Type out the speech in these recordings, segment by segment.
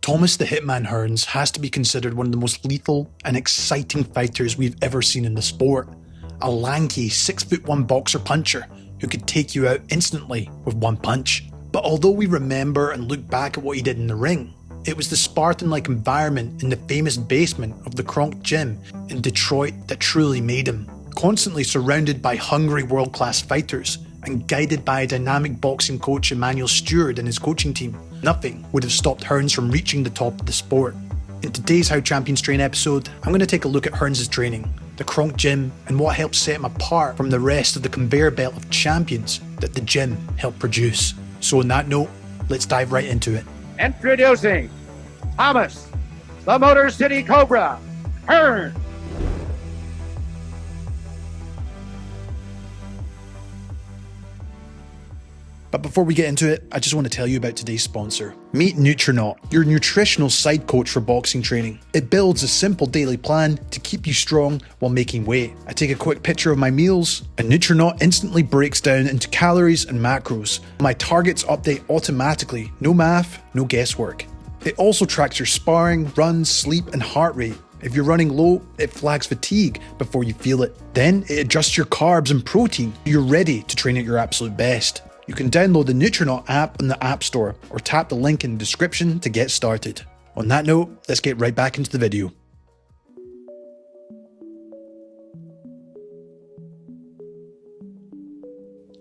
Thomas the Hitman Hearns has to be considered one of the most lethal and exciting fighters we've ever seen in the sport. A lanky 6'1" boxer puncher who could take you out instantly with one punch. But although we remember and look back at what he did in the ring, it was the Spartan-like environment in the famous basement of the Kronk Gym in Detroit that truly made him. Constantly surrounded by hungry world-class fighters and guided by a dynamic boxing coach Emanuel Steward and his coaching team, nothing would have stopped Hearns from reaching the top of the sport. In today's How Champions Train episode, I'm going to take a look at Hearns' training, the Kronk Gym, and what helps set him apart from the rest of the conveyor belt of champions that the gym helped produce. So on that note, let's dive right into it. Introducing Thomas, the Motor City Cobra, Hearns. But before we get into it, I just want to tell you about today's sponsor. Meet Nutrinaut, your nutritional side coach for boxing training. It builds a simple daily plan to keep you strong while making weight. I take a quick picture of my meals, and Nutrinaut instantly breaks down into calories and macros. My targets update automatically, no math, no guesswork. It also tracks your sparring, runs, sleep, and heart rate. If you're running low, it flags fatigue before you feel it. Then it adjusts your carbs and protein. You're ready to train at your absolute best. You can download the Nutrinaut app on the App Store or tap the link in the description to get started. On that note, let's get right back into the video.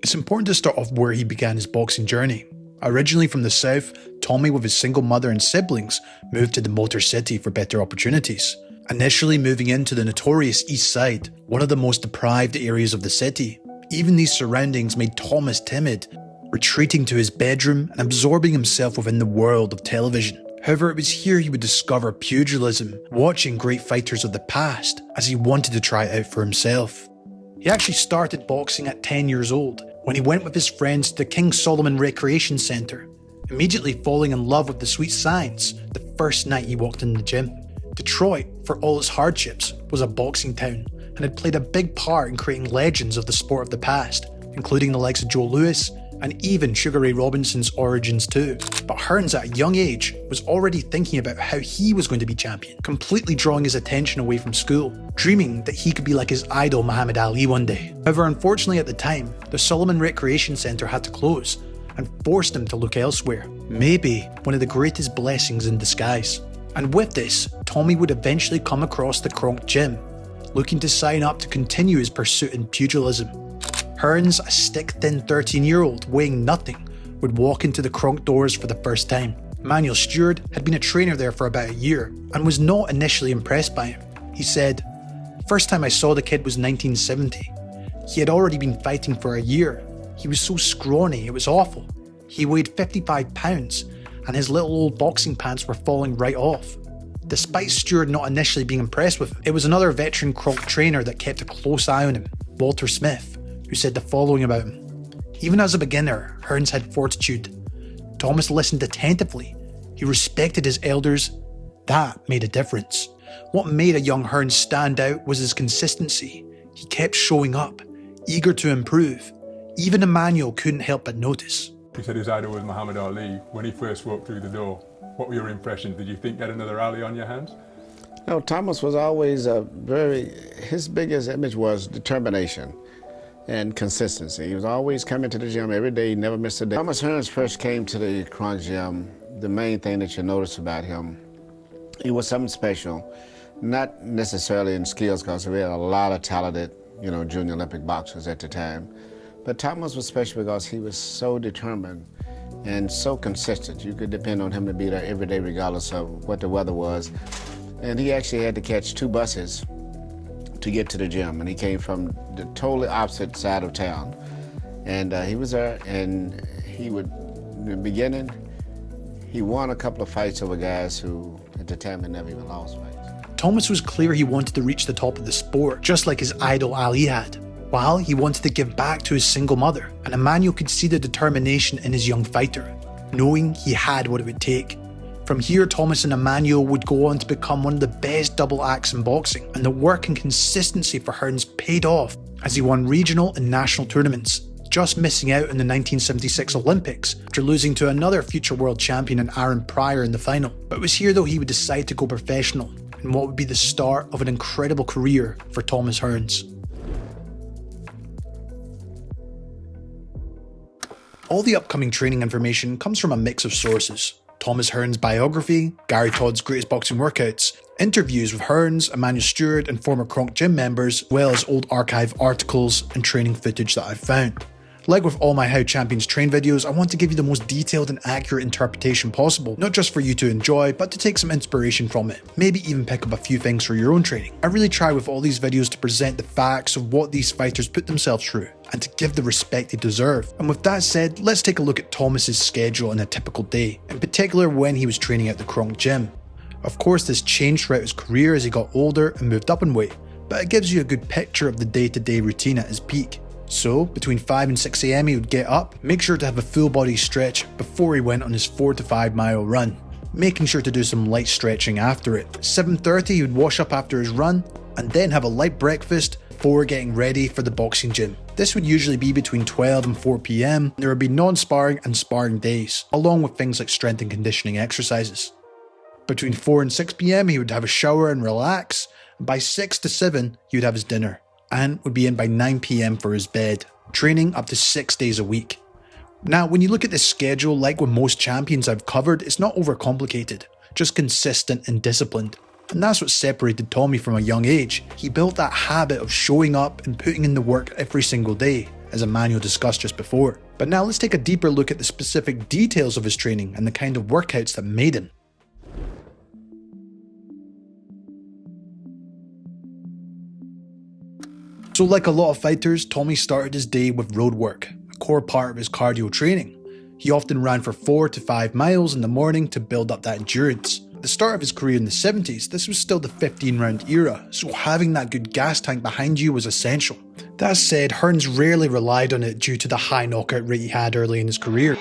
It's important to start off where he began his boxing journey. Originally from the south, Tommy, with his single mother and siblings, moved to the Motor City for better opportunities. Initially moving into the notorious East Side, one of the most deprived areas of the city. Even these surroundings made Thomas timid, retreating to his bedroom and absorbing himself within the world of television. However, it was here he would discover pugilism, watching great fighters of the past, as he wanted to try it out for himself. He actually started boxing at 10 years old, when he went with his friends to the King Solomon Recreation Centre, immediately falling in love with the sweet science the first night he walked in the gym. Detroit, for all its hardships, was a boxing town, and had played a big part in creating legends of the sport of the past, including the likes of Joe Louis and even Sugar Ray Robinson's origins too. But Hearns at a young age was already thinking about how he was going to be champion, completely drawing his attention away from school, dreaming that he could be like his idol Muhammad Ali one day. However, unfortunately at the time, the Solomon Recreation Centre had to close and forced him to look elsewhere. Maybe one of the greatest blessings in disguise. And with this, Tommy would eventually come across the Kronk Gym, looking to sign up to continue his pursuit in pugilism. Hearns, a stick-thin 13-year-old weighing nothing, would walk into the Kronk doors for the first time. Emanuel Steward had been a trainer there for about a year and was not initially impressed by him. He said, "First time I saw the kid was 1970. He had already been fighting for a year. He was so scrawny, it was awful. He weighed 55 pounds and his little old boxing pants were falling right off." Despite Steward not initially being impressed with him, it was another veteran Kronk trainer that kept a close eye on him, Walter Smith, who said the following about him. "Even as a beginner, Hearns had fortitude. Thomas listened attentively. He respected his elders. That made a difference. What made a young Hearns stand out was his consistency. He kept showing up, eager to improve. Even Emanuel couldn't help but notice." He said his idol was Muhammad Ali. When he first walked through the door, what were your impressions? Did you think you had another Ali on your hands? No, Thomas was always his biggest image was determination and consistency. He was always coming to the gym every day, he never missed a day. Thomas Hearns first came to the Kronk Gym. The main thing that you notice about him, he was something special. Not necessarily in skills, because we had a lot of talented, junior Olympic boxers at the time. But Thomas was special because he was so determined and so consistent. You could depend on him to be there every day regardless of what the weather was. And he actually had to catch 2 buses to get to the gym, and he came from the totally opposite side of town. And he was there, and in the beginning, he won a couple of fights over guys who at the time had never even lost fights. Thomas was clear he wanted to reach the top of the sport, just like his idol Ali had, while he wanted to give back to his single mother, and Emanuel could see the determination in his young fighter, knowing he had what it would take. From here, Thomas and Emanuel would go on to become one of the best double acts in boxing, and the work and consistency for Hearns paid off as he won regional and national tournaments. just missing out in the 1976 Olympics after losing to another future world champion in Aaron Pryor in the final. But it was here though he would decide to go professional, in what would be the start of an incredible career for Thomas Hearns. All the upcoming training information comes from a mix of sources: Thomas Hearns' biography, Gary Todd's Greatest Boxing Workouts, interviews with Hearns, Emanuel Steward and former Kronk Gym members, as well as old archive articles and training footage that I've found. Like with all my How Champions Train videos, I want to give you the most detailed and accurate interpretation possible, not just for you to enjoy, but to take some inspiration from it, maybe even pick up a few things for your own training. I really try with all these videos to present the facts of what these fighters put themselves through, and to give the respect they deserve. And with that said, let's take a look at Thomas's schedule on a typical day, in particular when he was training at the Kronk Gym. Of course, this changed throughout his career as he got older and moved up in weight, but it gives you a good picture of the day-to-day routine at his peak. So, between 5 and 6 AM he would get up, make sure to have a full body stretch before he went on his 4 to 5 mile run, making sure to do some light stretching after it. 7:30 he would wash up after his run, and then have a light breakfast before getting ready for the boxing gym. This would usually be between 12 and 4 PM, there would be non-sparring and sparring days, along with things like strength and conditioning exercises. Between 4 and 6 PM he would have a shower and relax, and by 6 to 7 he would have his dinner, and would be in by 9 PM for his bed, training up to 6 days a week. Now, when you look at this schedule, like with most champions I've covered, it's not overcomplicated, just consistent and disciplined. And that's what separated Tommy from a young age. He built that habit of showing up and putting in the work every single day, as Emanuel discussed just before. But now let's take a deeper look at the specific details of his training and the kind of workouts that made him. So like a lot of fighters, Tommy started his day with road work, a core part of his cardio training. He often ran for 4 to 5 miles in the morning to build up that endurance. At the start of his career in the 70s, this was still the 15-round era, so having that good gas tank behind you was essential. That said, Hearns rarely relied on it due to the high knockout rate he had early in his career.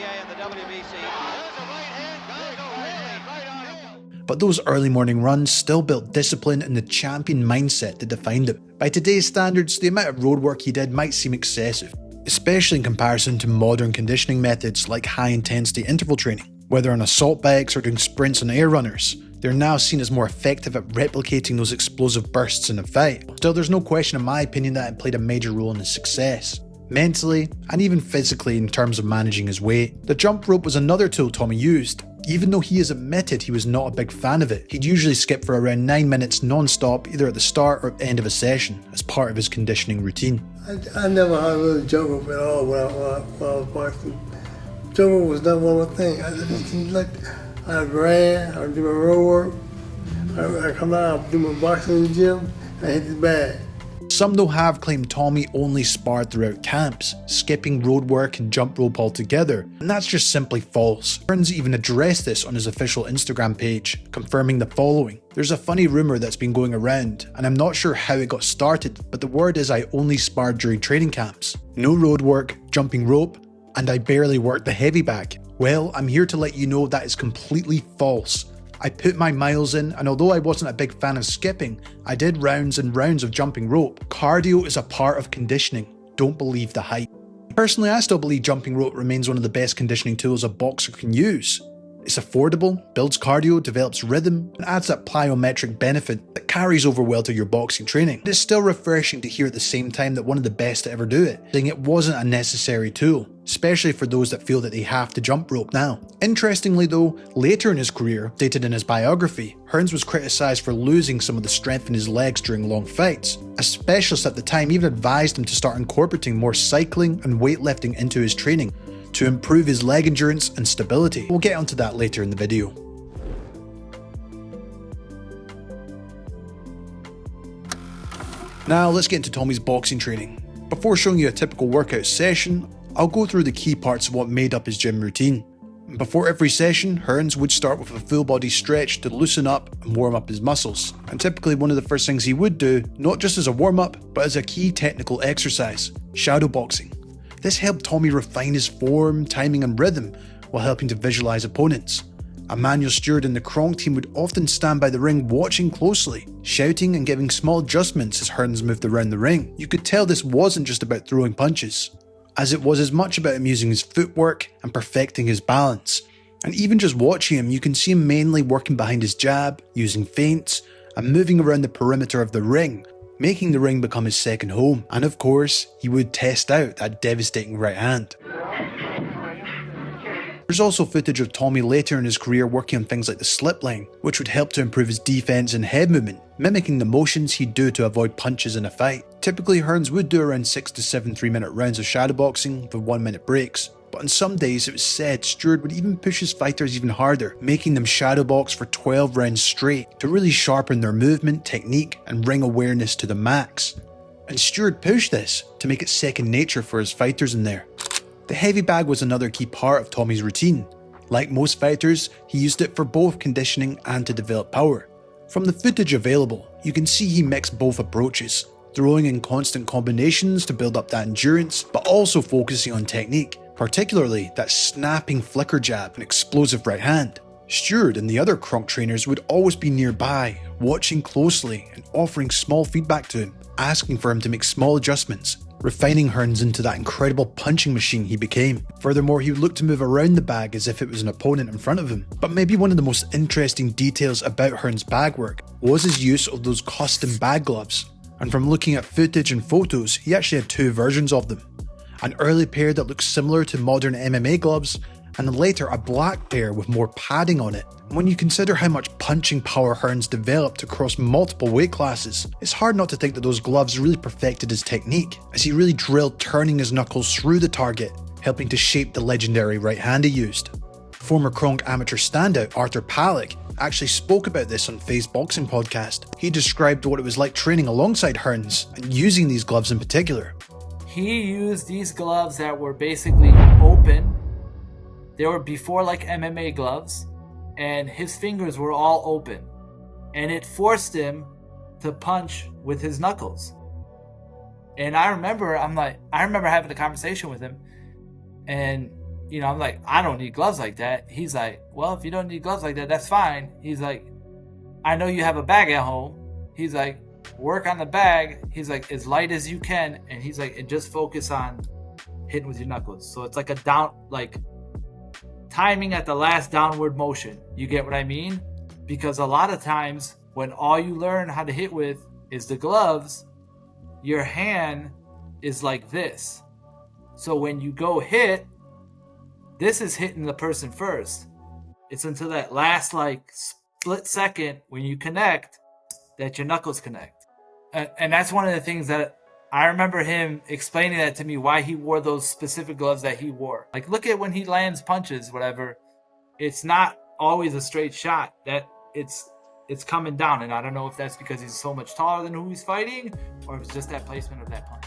But those early morning runs still built discipline and the champion mindset that defined him. By today's standards, the amount of road work he did might seem excessive, especially in comparison to modern conditioning methods like high intensity interval training. Whether on assault bikes or doing sprints on air runners, they're now seen as more effective at replicating those explosive bursts in a fight. Still, there's no question in my opinion that it played a major role in his success. Mentally, and even physically in terms of managing his weight. The jump rope was another tool Tommy used. Even though he has admitted he was not a big fan of it, he'd usually skip for around 9 minutes non-stop either at the start or end of a session as part of his conditioning routine. I never had a little jump rope at all when I was boxing. Jump rope was not one of my things. I ran, I would do my road work, I come out, I do my boxing in the gym, I hit the bag. Some though have claimed Tommy only sparred throughout camps, skipping road work and jump rope altogether, and that's just simply false. Hearns even addressed this on his official Instagram page, confirming the following. There's a funny rumour that's been going around, and I'm not sure how it got started, but the word is I only sparred during training camps. No road work, jumping rope, and I barely worked the heavy bag. Well, I'm here to let you know that is completely false. I put my miles in, and although I wasn't a big fan of skipping, I did rounds and rounds of jumping rope. Cardio is a part of conditioning. Don't believe the hype. Personally, I still believe jumping rope remains one of the best conditioning tools a boxer can use. It's affordable, builds cardio, develops rhythm, and adds that plyometric benefit that carries over well to your boxing training. It's still refreshing to hear at the same time that one of the best to ever do it, saying it wasn't a necessary tool, especially for those that feel that they have to jump rope now. Interestingly though, later in his career, stated in his biography, Hearns was criticised for losing some of the strength in his legs during long fights. A specialist at the time even advised him to start incorporating more cycling and weightlifting into his training to improve his leg endurance and stability. We'll get onto that later in the video. Now let's get into Tommy's boxing training. Before showing you a typical workout session, I'll go through the key parts of what made up his gym routine. Before every session, Hearns would start with a full body stretch to loosen up and warm up his muscles. And typically one of the first things he would do, not just as a warm up, but as a key technical exercise, shadow boxing. This helped Tommy refine his form, timing and rhythm while helping to visualize opponents. Emanuel Steward and the Kronk team would often stand by the ring watching closely, shouting and giving small adjustments as Hearns moved around the ring. You could tell this wasn't just about throwing punches. as it was as much about him using his footwork and perfecting his balance. And even just watching him, you can see him mainly working behind his jab, using feints, and moving around the perimeter of the ring, making the ring become his second home. And of course, he would test out that devastating right hand. There's also footage of Tommy later in his career working on things like the slip line, which would help to improve his defense and head movement, mimicking the motions he'd do to avoid punches in a fight. Typically, Hearns would do around 6 to 7 3-minute rounds of shadowboxing with 1-minute breaks, but on some days it was said Steward would even push his fighters even harder, making them shadowbox for 12 rounds straight to really sharpen their movement, technique, and ring awareness to the max. And Steward pushed this to make it second nature for his fighters in there. The heavy bag was another key part of Tommy's routine. Like most fighters, he used it for both conditioning and to develop power. From the footage available, you can see he mixed both approaches, throwing in constant combinations to build up that endurance, but also focusing on technique, particularly that snapping flicker jab and explosive right hand. Steward and the other Kronk trainers would always be nearby, watching closely and offering small feedback to him, asking for him to make small adjustments, refining Hearns into that incredible punching machine he became. Furthermore, he would look to move around the bag as if it was an opponent in front of him. But maybe one of the most interesting details about Hearns' bag work was his use of those custom bag gloves. And from looking at footage and photos, he actually had 2 versions of them. An early pair that looked similar to modern MMA gloves, and later a black pair with more padding on it. When you consider how much punching power Hearns developed across multiple weight classes, it's hard not to think that those gloves really perfected his technique, as he really drilled turning his knuckles through the target, helping to shape the legendary right hand he used. Former Kronk amateur standout Arthur Palick actually spoke about this on Face Boxing podcast. He described what it was like training alongside Hearns, and using these gloves in particular. He used these gloves that were basically open. They were before like MMA gloves, and his fingers were all open, and it forced him to punch with his knuckles. And I remember having a conversation with him, and I'm like, I don't need gloves like that. He's like, well, if you don't need gloves like that, that's fine. He's like, I know you have a bag at home. He's like, work on the bag. He's like, as light as you can, and he's like, and just focus on hitting with your knuckles. So it's like a down, like timing at the last downward motion. You get what I mean? Because a lot of times when all you learn how to hit with is the gloves, your hand is like this. So when you go hit, this is hitting the person first. It's until that last like split second when you connect that your knuckles connect. And that's one of the things that I remember him explaining that to me, why he wore those specific gloves that he wore. Like, look at when he lands punches, whatever. It's not always a straight shot. That it's coming down. And I don't know if that's because he's so much taller than who he's fighting, or if it's just that placement of that punch.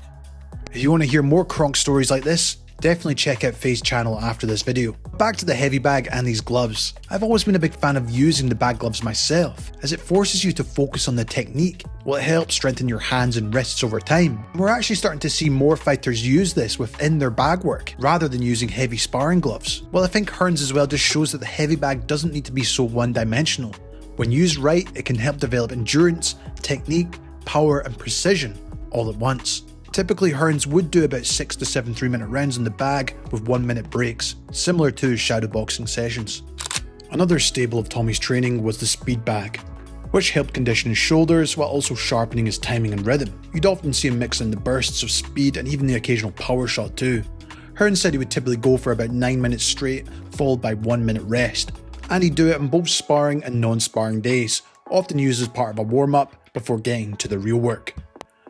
If you want to hear more Kronk stories like this, definitely check out Faye's channel after this video. Back to the heavy bag and these gloves. I've always been a big fan of using the bag gloves myself, as it forces you to focus on the technique, while it helps strengthen your hands and wrists over time. We're actually starting to see more fighters use this within their bag work, rather than using heavy sparring gloves. Well, I think Hearns as well just shows that the heavy bag doesn't need to be so one-dimensional. When used right, it can help develop endurance, technique, power and precision all at once. Typically, Hearns would do about 6 to 7 3-minute rounds in the bag with 1-minute breaks, similar to his shadowboxing sessions. Another staple of Tommy's training was the speed bag, which helped condition his shoulders while also sharpening his timing and rhythm. You'd often see him mix in the bursts of speed and even the occasional power shot too. Hearns said he would typically go for about 9 minutes straight, followed by 1 minute rest. And he'd do it on both sparring and non-sparring days, often used as part of a warm-up before getting to the real work.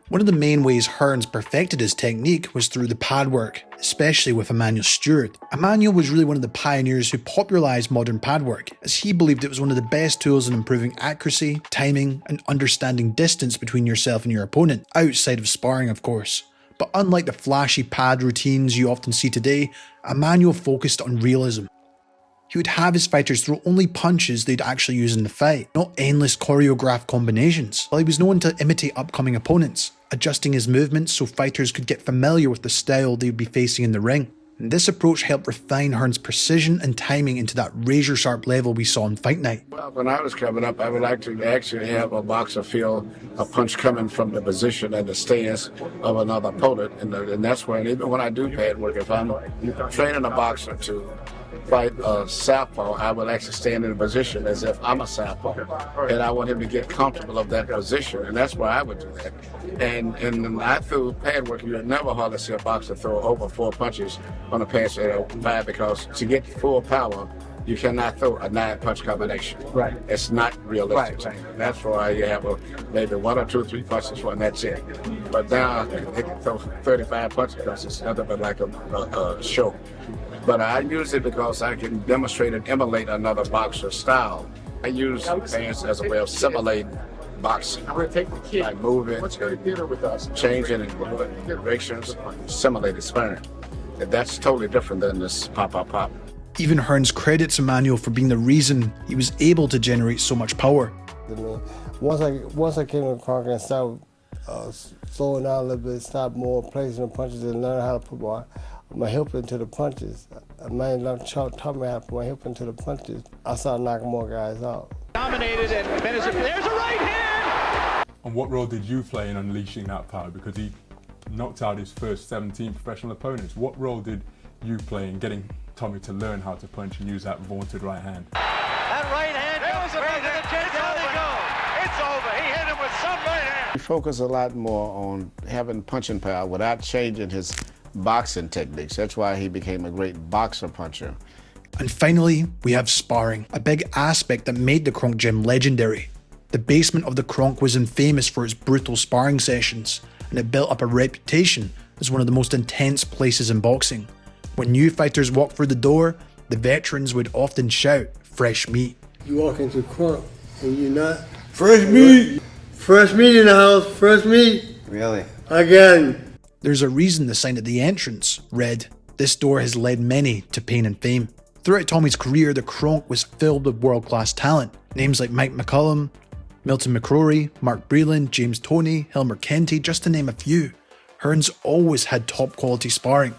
One of the main ways Hearns perfected his technique was through the pad work, especially with Emanuel Steward. Emanuel was really one of the pioneers who popularised modern pad work, as he believed it was one of the best tools in improving accuracy, timing, and understanding distance between yourself and your opponent, outside of sparring of course. But unlike the flashy pad routines you often see today, Emanuel focused on realism. He would have his fighters throw only punches they'd actually use in the fight, not endless choreographed combinations, while he was known to imitate upcoming opponents, adjusting his movements so fighters could get familiar with the style they would be facing in the ring. and this approach helped refine Hearns' precision and timing into that razor-sharp level we saw on fight night. Well, when I was coming up, I would like to actually have a boxer feel a punch coming from the position and the stance of another opponent, and that's when, even when I do pad work, if I'm training a boxer to fight a southpaw, I will actually stand in a position as if I'm a southpaw, and I want him to get comfortable of that position, and that's why I would do that. And I threw pad work. You'll never hardly see a boxer throw over 4 punches on a pass at 5, because to get full power, you cannot throw a 9-punch combination. Right. It's not realistic. Right. That's why you have maybe 1 or 2 or 3 punches, and that's it. But now they can throw 35 punches because it's nothing but like a show. But I use it because I can demonstrate and emulate another boxer's style. I use fans as a way of simulating boxing. I'm going to take the kid. By moving, changing in directions, simulated sparring. And that's totally different than this pop. Even Hearns credits Emanuel for being the reason he was able to generate so much power. Once I came to Kronk and started slowing down a little bit, stopped more placing the punches and learning how to put my hip into the punches. Man taught me how to put my hip into the punches. I started knocking more guys out. Dominated, and there's a right hand! And what role did you play in unleashing that power? Because he knocked out his first 17 professional opponents. What role did you play in getting Tommy to learn how to punch and use that vaunted right hand? That right hand goes right hand. It's over. He hit him with some right hand. He focused a lot more on having punching power without changing his boxing techniques. That's why he became a great boxer puncher. And finally, we have sparring, a big aspect that made the Kronk Gym legendary. The basement of the Kronk was infamous for its brutal sparring sessions, and it built up a reputation as one of the most intense places in boxing. When new fighters walked through the door, the veterans would often shout, "Fresh meat." You walk into Kronk and you're not fresh meat. Fresh meat in the house. Fresh meat. Really? I got him. There's a reason the sign at the entrance read, "This door has led many to pain and fame." Throughout Tommy's career, the Kronk was filled with world-class talent. Names like Mike McCullum, Milton McCrory, Mark Breland, James Toney, Hilmer Kenty, just to name a few. Hearns always had top-quality sparring.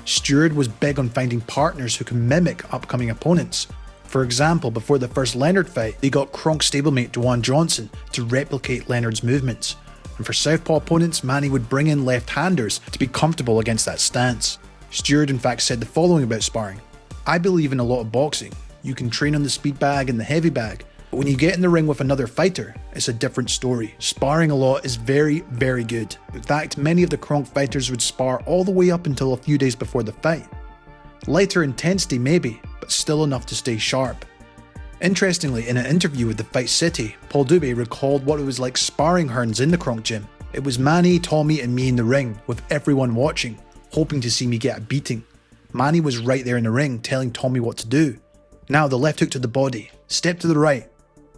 Steward was big on finding partners who can mimic upcoming opponents. For example, before the first Leonard fight, they got Kronk stablemate Dwan Johnson to replicate Leonard's movements. And for southpaw opponents, Manny would bring in left-handers to be comfortable against that stance. Steward in fact said the following about sparring: "I believe in a lot of boxing. You can train on the speed bag and the heavy bag, but when you get in the ring with another fighter, it's a different story. Sparring a lot is very, very good." In fact, many of the Kronk fighters would spar all the way up until a few days before the fight. Lighter intensity maybe, but still enough to stay sharp. Interestingly, in an interview with the Fight City, Paul Dubé recalled what it was like sparring Hearns in the Kronk Gym. "It was Manny, Tommy and me in the ring, with everyone watching, hoping to see me get a beating. Manny was right there in the ring, telling Tommy what to do. Now the left hook to the body, step to the right,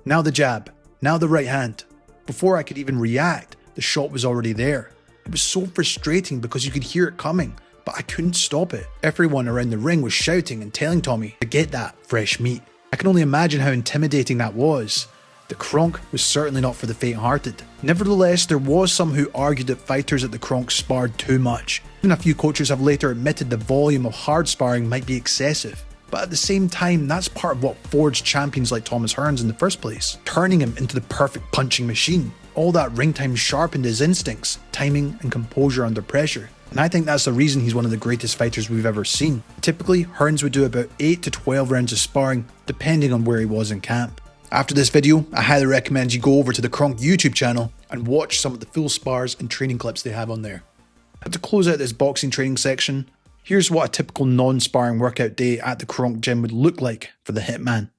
now the jab, now the right hand. Before I could even react, the shot was already there. It was so frustrating because you could hear it coming, but I couldn't stop it. Everyone around the ring was shouting and telling Tommy to get that fresh meat. I can only imagine how intimidating that was. The Kronk was certainly not for the faint-hearted. Nevertheless, there was some who argued that fighters at the Kronk sparred too much. Even a few coaches have later admitted the volume of hard sparring might be excessive. But at the same time, that's part of what forged champions like Thomas Hearns in the first place, turning him into the perfect punching machine. All that ring time sharpened his instincts, timing and composure under pressure. And I think that's the reason he's one of the greatest fighters we've ever seen. Typically, Hearns would do about 8 to 12 rounds of sparring, depending on where he was in camp. After this video, I highly recommend you go over to the Kronk YouTube channel and watch some of the full spars and training clips they have on there. And to close out this boxing training section, here's what a typical non-sparring workout day at the Kronk Gym would look like for the Hitman.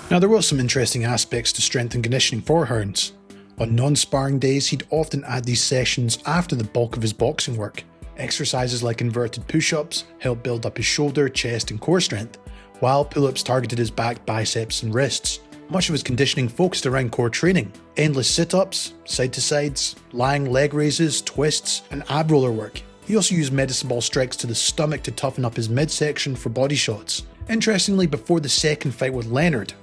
Now there was some interesting aspects to strength and conditioning for Hearns. On non-sparring days, he'd often add these sessions after the bulk of his boxing work. Exercises like inverted push-ups helped build up his shoulder, chest and core strength, while pull-ups targeted his back, biceps and wrists. Much of his conditioning focused around core training. Endless sit-ups, side-to-sides, lying leg raises, twists and ab roller work. He also used medicine ball strikes to the stomach to toughen up his midsection for body shots. Interestingly, before the second fight with Leonard,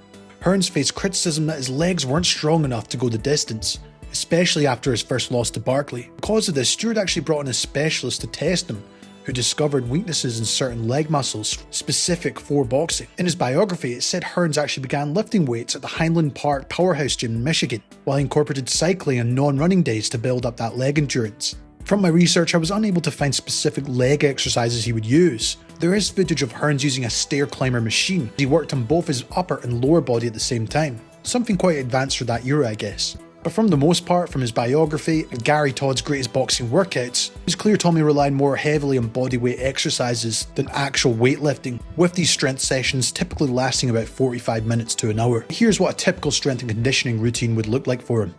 Hearns faced criticism that his legs weren't strong enough to go the distance, especially after his first loss to Barkley. Because of this, Steward actually brought in a specialist to test him, who discovered weaknesses in certain leg muscles specific for boxing. In his biography, it said Hearns actually began lifting weights at the Highland Park Powerhouse Gym in Michigan, while he incorporated cycling and non-running days to build up that leg endurance. From my research, I was unable to find specific leg exercises he would use. There is footage of Hearns using a stair climber machine. He worked on both his upper and lower body at the same time. Something quite advanced for that era, I guess. But from the most part, from his biography and Gary Todd's greatest boxing workouts, it's clear Tommy relied more heavily on bodyweight exercises than actual weightlifting, with these strength sessions typically lasting about 45 minutes to an hour. Here's what a typical strength and conditioning routine would look like for him.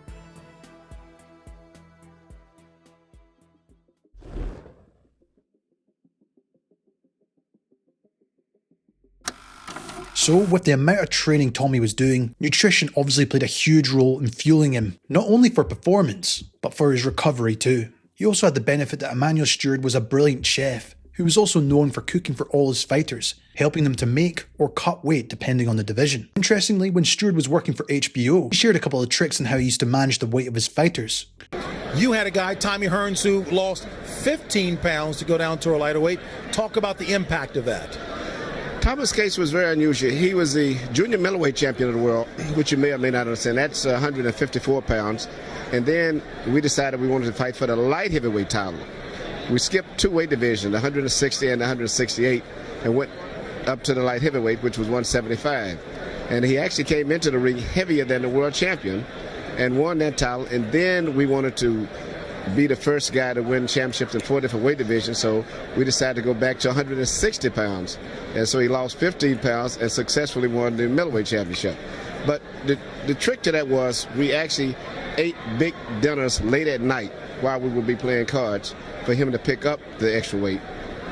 So, with the amount of training Tommy was doing, nutrition obviously played a huge role in fueling him, not only for performance, but for his recovery too. He also had the benefit that Emanuel Steward was a brilliant chef, who was also known for cooking for all his fighters, helping them to make or cut weight depending on the division. Interestingly, when Steward was working for HBO, he shared a couple of tricks on how he used to manage the weight of his fighters. You had a guy, Tommy Hearns, who lost 15 pounds to go down to a lighter weight. Talk about the impact of that. Thomas' case was very unusual. He was the junior middleweight champion of the world, which you may or may not understand. That's 154 pounds. And then we decided we wanted to fight for the light heavyweight title. We skipped two weight divisions, the 160 and the 168, and went up to the light heavyweight, which was 175. And he actually came into the ring heavier than the world champion and won that title. And then we wanted to be the first guy to win championships in 4 different weight divisions, so we decided to go back to 160 pounds. And so he lost 15 pounds and successfully won the middleweight championship. But the trick to that was we actually ate big dinners late at night while we would be playing cards for him to pick up the extra weight.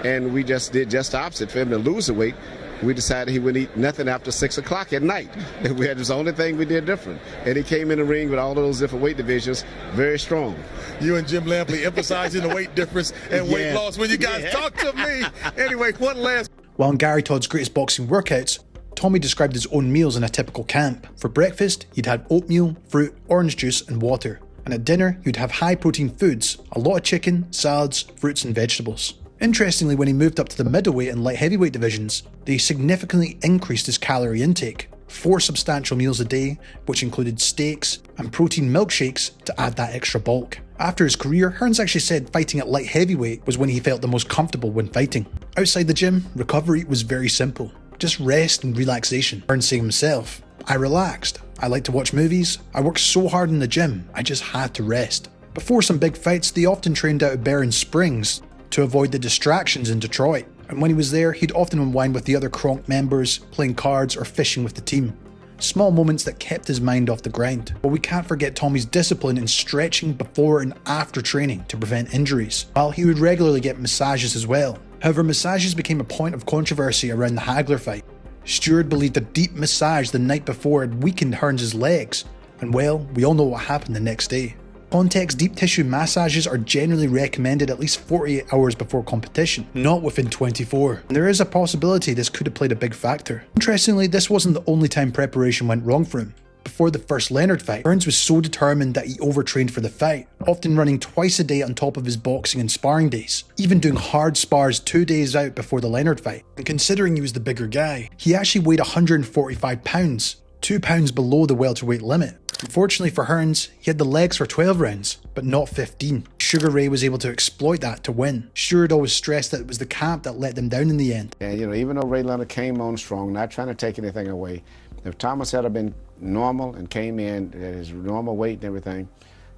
And we just did just the opposite. For him to lose the weight, we decided he would eat nothing after 6 o'clock at night. And it was the only thing we did different. And he came in the ring with all of those different weight divisions, very strong. You and Jim Lampley emphasizing the weight difference and weight loss when you guys talk to me. Anyway, one last. While in Gary Todd's greatest boxing workouts, Tommy described his own meals in a typical camp. For breakfast, he'd have oatmeal, fruit, orange juice and water. And at dinner, he'd have high protein foods, a lot of chicken, salads, fruits and vegetables. Interestingly, when he moved up to the middleweight and light heavyweight divisions, they significantly increased his calorie intake. 4 substantial meals a day, which included steaks and protein milkshakes to add that extra bulk. After his career, Hearns actually said fighting at light heavyweight was when he felt the most comfortable when fighting. Outside the gym, recovery was very simple. Just rest and relaxation. Hearns saying himself, "I relaxed. I like to watch movies. I worked so hard in the gym, I just had to rest." Before some big fights, they often trained out of Barron Springs to avoid the distractions in Detroit. And when he was there, he'd often unwind with the other Kronk members, playing cards or fishing with the team. Small moments that kept his mind off the grind. But we can't forget Tommy's discipline in stretching before and after training to prevent injuries, while he would regularly get massages as well. However, massages became a point of controversy around the Hagler fight. Steward believed a deep massage the night before had weakened Hearns' legs, and well, we all know what happened the next day. Context deep tissue massages are generally recommended at least 48 hours before competition, not within 24. And there is a possibility this could have played a big factor. Interestingly, this wasn't the only time preparation went wrong for him. Before the first Leonard fight, Hearns was so determined that he overtrained for the fight, often running twice a day on top of his boxing and sparring days, even doing hard spars 2 days out before the Leonard fight. And considering he was the bigger guy, he actually weighed 145 pounds, 2 pounds below the welterweight limit. Unfortunately for Hearns, he had the legs for 12 rounds, but not 15. Sugar Ray was able to exploit that to win. Steward always stressed that it was the camp that let them down in the end. And even though Ray Leonard came on strong, not trying to take anything away, if Thomas had been normal and came in at his normal weight and everything,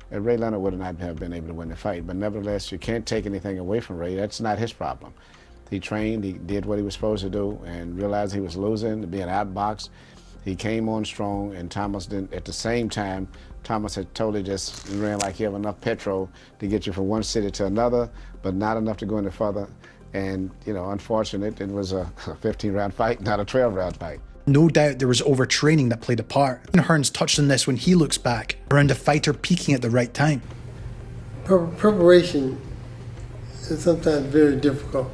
Ray Leonard would not have been able to win the fight. But nevertheless, you can't take anything away from Ray. That's not his problem. He trained, he did what he was supposed to do, and realized he was losing, being outboxed. He came on strong, and Thomas didn't. At the same time, Thomas had totally just ran like he had enough petrol to get you from one city to another, but not enough to go any further. And, unfortunate, it was a 15-round fight, not a 12-round fight. No doubt there was overtraining that played a part. And Hearns touched on this when he looks back, around a fighter peaking at the right time. Preparation is sometimes very difficult.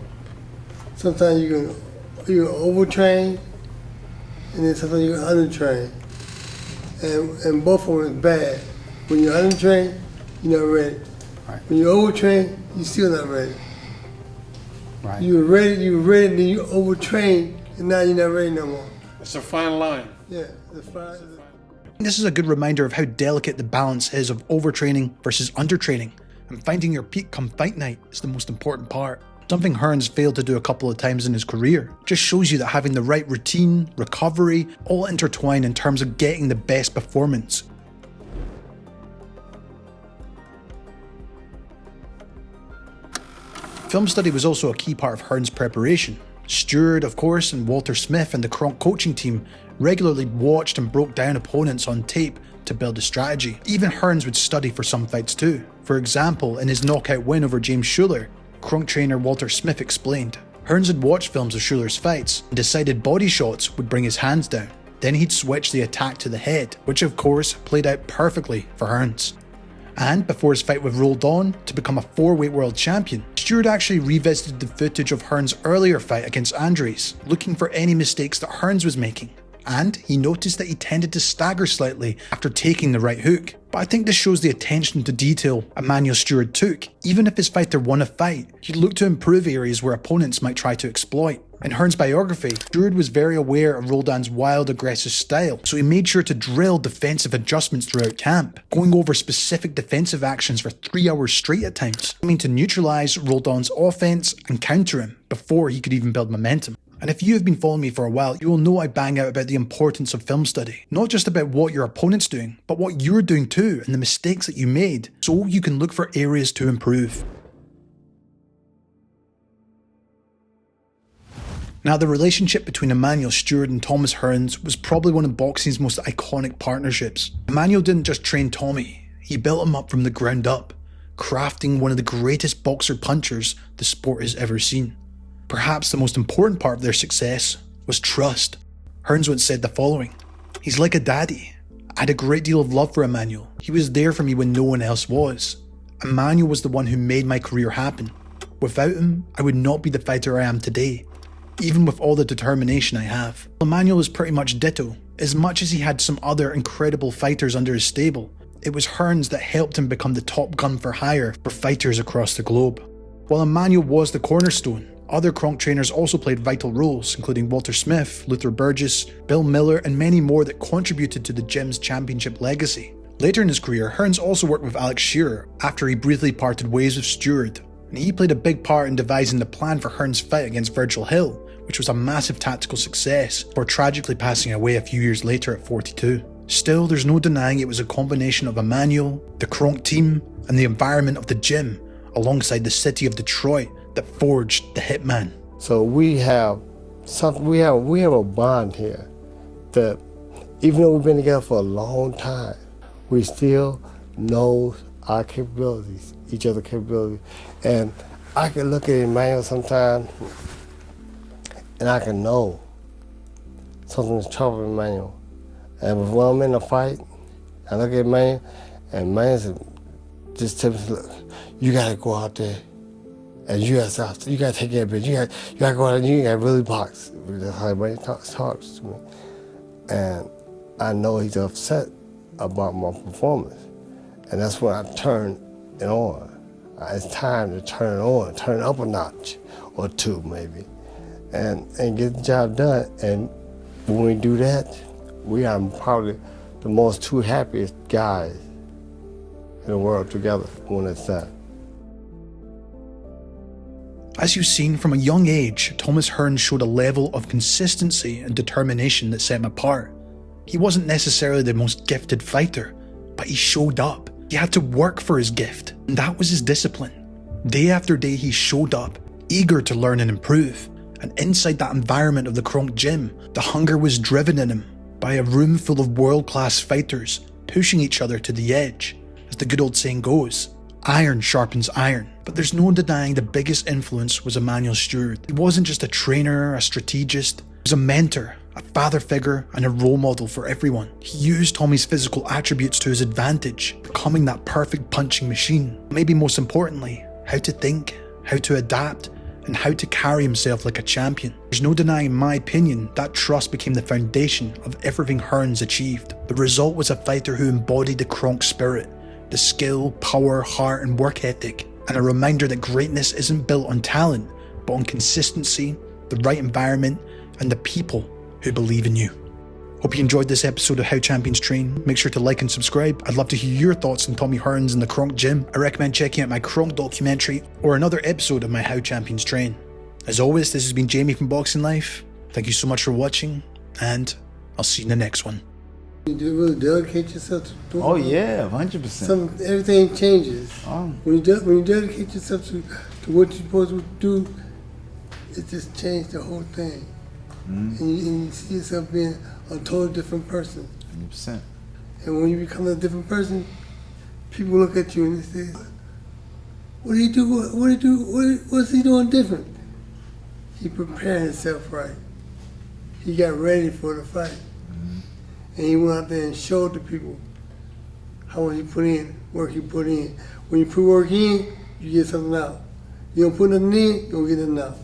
Sometimes you can overtrain, and then sometimes you can undertrain. and both of them is bad. When you're undertrained, you're not ready. Right. When you're overtrained, you're still not ready. Right. You were ready, then you overtrained, and now you're not ready no more. It's a fine line. Yeah, the fine. This is a good reminder of how delicate the balance is of overtraining versus undertraining, and finding your peak come fight night is the most important part. Something Hearns failed to do a couple of times in his career. Just shows you that having the right routine, recovery, all intertwine in terms of getting the best performance. Film study was also a key part of Hearns' preparation. Steward, of course, and Walter Smith and the Kronk coaching team regularly watched and broke down opponents on tape to build a strategy. Even Hearns would study for some fights too. For example, in his knockout win over James Schuler, Kronk trainer Walter Smith explained, Hearns had watched films of Schuler's fights and decided body shots would bring his hands down. Then he'd switch the attack to the head, which of course played out perfectly for Hearns. And before his fight with Roldan to become a 4-weight world champion, Steward actually revisited the footage of Hearns' earlier fight against Andres, looking for any mistakes that Hearns was making. And he noticed that he tended to stagger slightly after taking the right hook. But I think this shows the attention to detail Emanuel Steward took. Even if his fighter won a fight, he'd look to improve areas where opponents might try to exploit. In Hearns' biography, Steward was very aware of Roldan's wild, aggressive style, so he made sure to drill defensive adjustments throughout camp, going over specific defensive actions for 3 hours straight at times, aiming to neutralise Roldan's offense and counter him before he could even build momentum. And if you have been following me for a while, you will know I bang out about the importance of film study. Not just about what your opponent's doing, but what you're doing too and the mistakes that you made, so you can look for areas to improve. Now, the relationship between Emanuel Steward and Thomas Hearns was probably one of boxing's most iconic partnerships. Emanuel didn't just train Tommy, he built him up from the ground up, crafting one of the greatest boxer punchers the sport has ever seen. Perhaps the most important part of their success was trust. Hearns once said the following, "He's like a daddy. I had a great deal of love for Emanuel. He was there for me when no one else was. Emanuel was the one who made my career happen. Without him, I would not be the fighter I am today, even with all the determination I have." Emanuel is pretty much ditto. As much as he had some other incredible fighters under his stable, it was Hearns that helped him become the top gun for hire for fighters across the globe. While Emanuel was the cornerstone, other Kronk trainers also played vital roles, including Walter Smith, Luther Burgess, Bill Miller, and many more that contributed to the gym's championship legacy. Later in his career, Hearns also worked with Alex Shearer after he briefly parted ways with Steward, and he played a big part in devising the plan for Hearns' fight against Virgil Hill, which was a massive tactical success, before tragically passing away a few years later at 42. Still, there's no denying it was a combination of Emanuel, the Kronk team, and the environment of the gym, alongside the city of Detroit, that forged the Hitman. So we have a bond here that even though we've been together for a long time, we still know our capabilities, each other's capabilities. And I can look at Emanuel sometimes and I can know something's trouble with Emanuel. And when I'm in a fight, I look at Emanuel and Emanuel just tells me, look, you gotta go out there and you gotta take care of it. You gotta go out and you gotta really box. That's how everybody talks to me. And I know he's upset about my performance. And that's when I turn it on. It's time to turn it on, turn it up a notch or two maybe, and get the job done. And when we do that, we are probably the most two happiest guys in the world together when it's done. As you've seen, from a young age, Thomas Hearns showed a level of consistency and determination that set him apart. He wasn't necessarily the most gifted fighter, but he showed up. He had to work for his gift, and that was his discipline. Day after day he showed up, eager to learn and improve. And inside that environment of the Kronk Gym, the hunger was driven in him by a room full of world-class fighters pushing each other to the edge. As the good old saying goes, iron sharpens iron. But there's no denying the biggest influence was Emanuel Steward. He wasn't just a trainer, a strategist, he was a mentor, a father figure, and a role model for everyone. He used Tommy's physical attributes to his advantage, becoming that perfect punching machine. Maybe most importantly, how to think, how to adapt, and how to carry himself like a champion. There's no denying, in my opinion, that trust became the foundation of everything Hearns achieved. The result was a fighter who embodied the Kronk spirit, the skill, power, heart and work ethic, and a reminder that greatness isn't built on talent, but on consistency, the right environment, and the people who believe in you. Hope you enjoyed this episode of How Champions Train. Make sure to like and subscribe. I'd love to hear your thoughts on Tommy Hearns and the Kronk Gym. I recommend checking out my Kronk documentary or another episode of my How Champions Train. As always, this has been Jamie from Boxing Life. Thank you so much for watching, and I'll see you in the next one. You do really dedicate yourself to doing Oh yeah, 100%. Everything changes. Oh. When you dedicate yourself to what you're supposed to do, it just changed the whole thing. And you see yourself being a totally different person. 100%. And when you become a different person, people look at you and they say, "What do you do? What's he doing different?" He prepared himself right. He got ready for the fight. And he went out there and showed the people how much he put in, work he put in. When you put work in, you get something out. You don't put nothing in, you don't get nothing out.